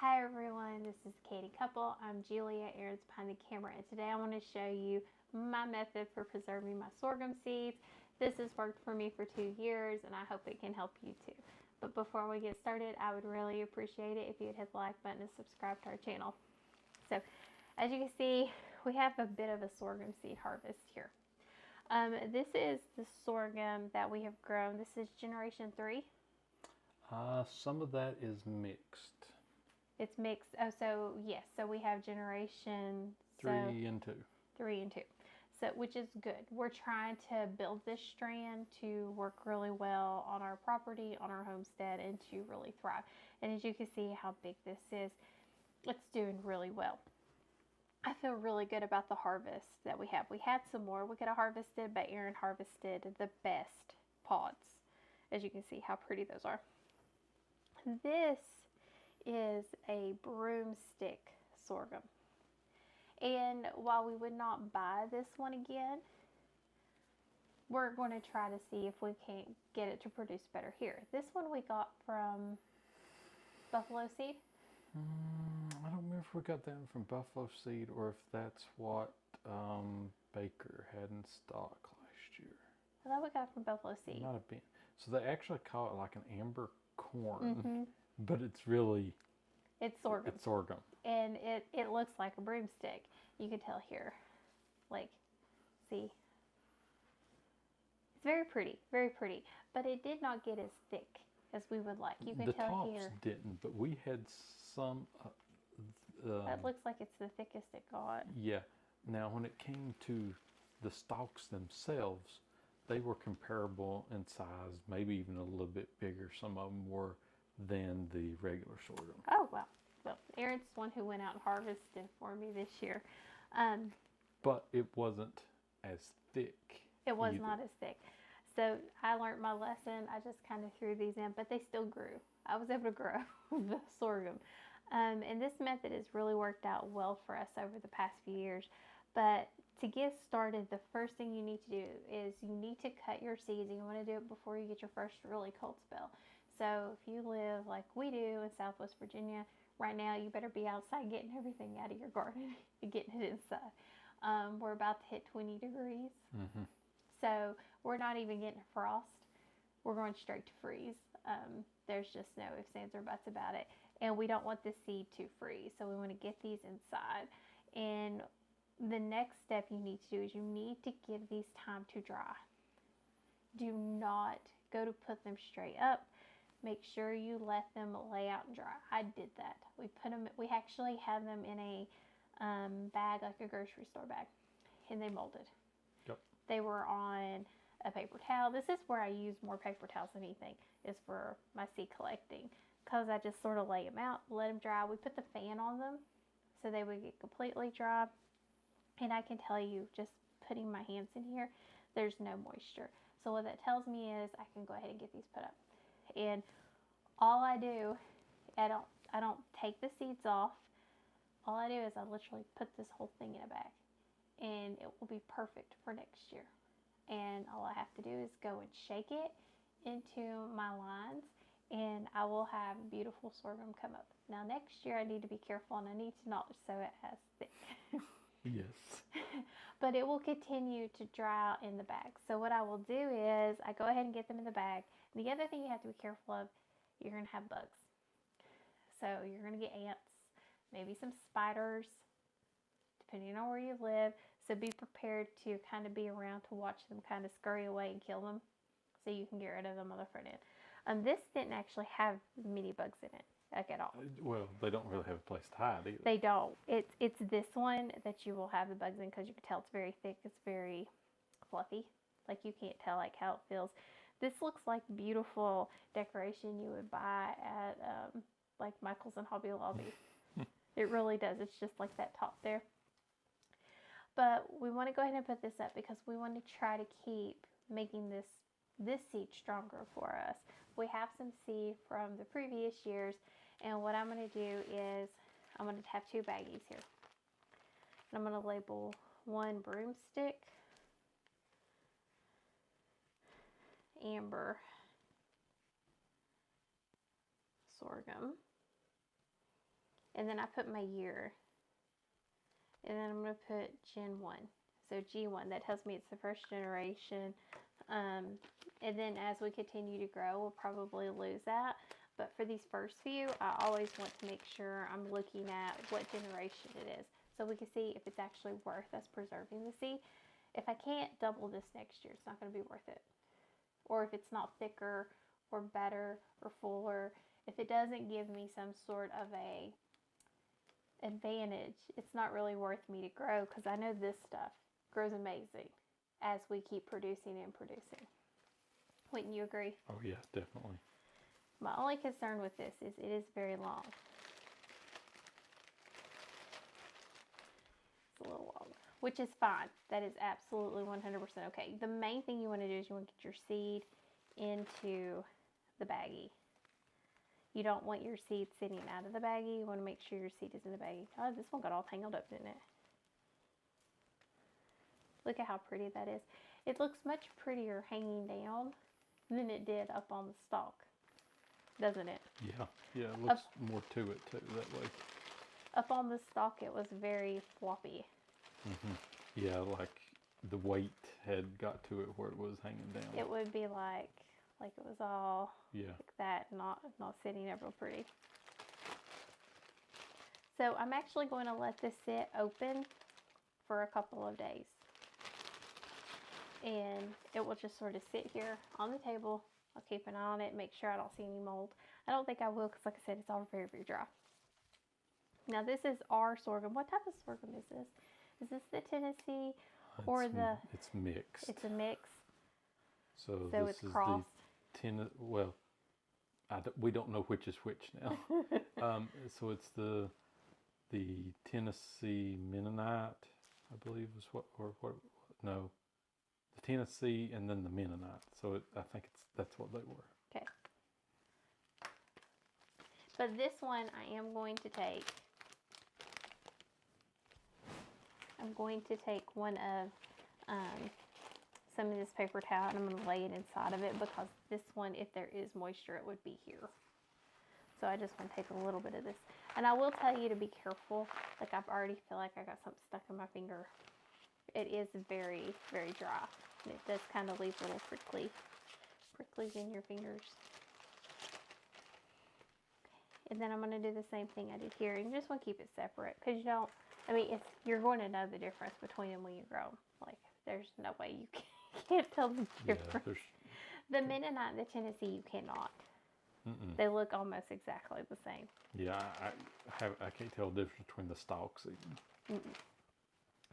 Hi everyone, this is Canny Couple. I'm Julia, Aaron's behind the camera, and today I want to show you my method for preserving my sorghum seeds. This has worked for me for 2 years and I hope it can help you too. But before we get started, I would really appreciate it if you'd hit the like button and subscribe to our channel. So as you can see, we have a bit of a sorghum seed harvest here. This is the sorghum that we have grown. This is generation 3. Some of that is mixed. It's mixed. Oh, so yes. So we have generation 3 and 2. 3 and 2. So, which is good. We're trying to build this strand to work really well on our property, on our homestead, and to really thrive. And as you can see how big this is, it's doing really well. I feel really good about the harvest that we have. We had some more we could have harvested, but Aaron harvested the best pods. As you can see how pretty those are. This is a broomstick sorghum. And while we would not buy this one again, we're going to try to see if we can't get it to produce better here. This one we got from Buffalo Seed. I don't remember if we got that one from Buffalo Seed or if that's what Baker had in stock last year. I thought we got it from Buffalo Seed. Might have been. So they actually call it like an amber corn, but it's really... It's sorghum. It's sorghum. And it looks like a broomstick. You can tell here. Like, see? It's very pretty, very pretty. But it did not get as thick as we would like. You can tell here. The tops didn't, but we had some... that looks like it's the thickest it got. Yeah. Now, when it came to the stalks themselves, they were comparable in size, maybe even a little bit bigger. Some of them were than the regular sorghum. Oh, well. Well, Aaron's the one who went out and harvested for me this year. But it wasn't as thick. It was not as thick. So I learned my lesson. I just kind of threw these in, but they still grew. I was able to grow the sorghum. And this method has really worked out well for us over the past few years. But to get started, the first thing you need to do is you need to cut your seeds, and you want to do it before you get your first really cold spell. So if you live like we do in Southwest Virginia, right now you better be outside getting everything out of your garden and getting it inside. We're about to hit 20 degrees. So we're not even getting frost. We're going straight to freeze. There's just no ifs, ands, or buts about it. And we don't want the seed to freeze. So we want to get these inside. And the next step you need to do is you need to give these time to dry. Do not go to put them straight up. Make sure you let them lay out and dry. I did that. We actually had them in a bag, like a grocery store bag, and they molded. Yep. They were on a paper towel. This is where I use more paper towels than anything, is for my seed collecting, because I just sort of lay them out, let them dry. We put the fan on them so they would get completely dry. And I can tell you, just putting my hands in here, there's no moisture. So what that tells me is I can go ahead and get these put up. And all I do, I don't take the seeds off. All I do is I literally put this whole thing in a bag, and it will be perfect for next year. And all I have to do is go and shake it into my lines, and I will have beautiful sorghum come up. Now next year I need to be careful, and I need to not sow it as thick. Yes. But it will continue to dry out in the bag. So what I will do is I go ahead and get them in the bag. And the other thing you have to be careful of, you're going to have bugs. So you're going to get ants, maybe some spiders, depending on where you live. So be prepared to kind of be around to watch them kind of scurry away and kill them, so you can get rid of them on the front end. This didn't actually have many bugs in it, like at all. Well, they don't really have a place to hide either. They don't. It's this one that you will have the bugs in, because you can tell it's very thick. It's very fluffy. Like, you can't tell like how it feels. This looks like beautiful decoration you would buy at like Michael's and Hobby Lobby. It really does. It's just like that top there. But we want to go ahead and put this up because we want to try to keep making this seed stronger for us. We have some seed from the previous years, and what I'm going to do is I'm going to have 2 baggies here. And I'm going to label one broomstick, amber, sorghum, And then I put my year. And then I'm going to put Gen 1. So G1, that tells me it's the first generation. And then as we continue to grow, we'll probably lose that. But for these first few, I always want to make sure I'm looking at what generation it is, so we can see if it's actually worth us preserving the seed. If I can't double this next year, it's not going to be worth it. Or if it's not thicker or better or fuller, if it doesn't give me some sort of a advantage, it's not really worth me to grow, because I know this stuff grows amazing as we keep producing and producing. Wouldn't you agree? Oh yeah, definitely. My only concern with this is it is very long. It's a little long, which is fine. That is absolutely 100% okay. The main thing you want to do is you want to get your seed into the baggie. You don't want your seed sitting out of the baggie. You want to make sure your seed is in the baggie. Oh, this one got all tangled up, didn't it? Look at how pretty that is. It looks much prettier hanging down than it did up on the stalk, doesn't it? Yeah, it looks more to it too that way. Up on the stalk, it was very floppy. Yeah, like the weight had got to it where it was hanging down. It would be like it was all like that, not sitting up real pretty. So I'm actually going to let this sit open for a couple of days. And it will just sort of sit here on the table. I'll keep an eye on it, make sure I don't see any mold. I don't think I will, because like I said, it's all very, very dry. Now this is our sorghum. What type of sorghum is this? Is this the Tennessee or It's mixed. It's a mix. So it's crossed. We don't know which is which now. So it's the Tennessee Mennonite, I believe is no. The Tennessee and then the Mennonite. So I think that's what they were. Okay. But this one I am going to take. I'm going to take one of some of this paper towel, and I'm going to lay it inside of it, because this one, if there is moisture, it would be here. So I just want to take a little bit of this. And I will tell you to be careful. Like, I already feel like I got something stuck in my finger. It is very, very dry. And it does kind of leave little pricklies in your fingers. And then I'm going to do the same thing I did here. And you just want to keep it separate, because you're going to know the difference between them when you grow them. Like, there's no way you can't tell the difference. The Mennonite and the Tennessee, you cannot. They look almost exactly the same. Yeah, I can't tell the difference between the stalks even.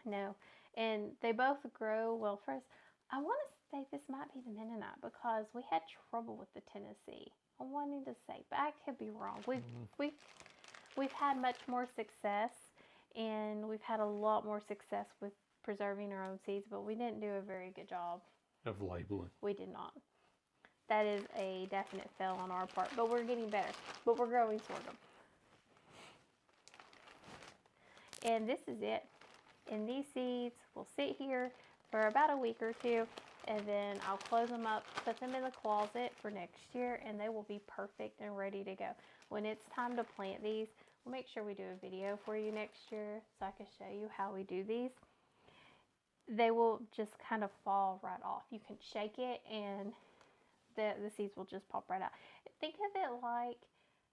No, and they both grow well for us. I want to say this might be the Mennonite, because we had trouble with the Tennessee. I wanted to say, but I could be wrong. We've had much more success, and we've had a lot more success with preserving our own seeds, but we didn't do a very good job of labeling. We did not. That is a definite fail on our part, but we're getting better. But we're growing sorghum. And this is it. And these seeds will sit here for about a week or two, and then I'll close them up, put them in the closet for next year, and they will be perfect and ready to go. When it's time to plant these, we'll make sure we do a video for you next year so I can show you how we do these. They will just kind of fall right off. You can shake it and the seeds will just pop right out. Think of it like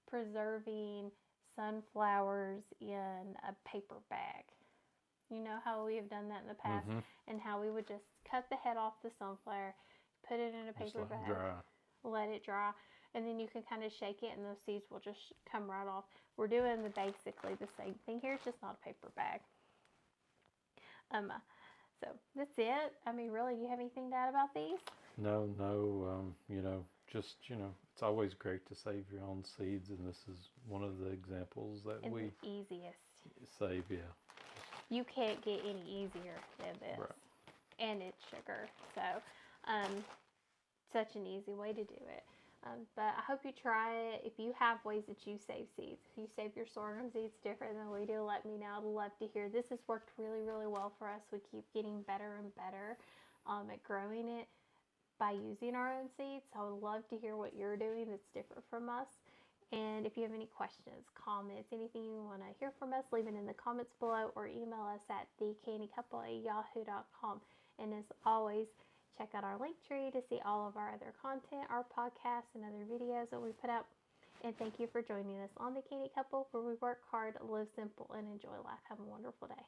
preserving sunflowers in a paper bag. You know how we have done that in the past, and how we would just cut the head off the sunflower, put it in a paper bag, let it dry, and then you can kind of shake it and those seeds will just come right off. We're doing basically the same thing here, it's just not a paper bag. So that's it. Really, do you have anything to add about these? No, it's always great to save your own seeds, and this is one of the examples that it's the easiest. Save, yeah. You can't get any easier than this. Right. And it's sugar. So, such an easy way to do it. But I hope you try it. If you have ways that you save seeds, if you save your sorghum seeds different than we do, let me know. I'd love to hear. This has worked really, really well for us. We keep getting better and better at growing it by using our own seeds. So I would love to hear what you're doing that's different from us. And if you have any questions, comments, anything you want to hear from us, leave it in the comments below or email us at thecannycouple@yahoo.com. And as always, check out our link tree to see all of our other content, our podcasts, and other videos that we put out. And thank you for joining us on The Canny Couple, where we work hard, live simple, and enjoy life. Have a wonderful day.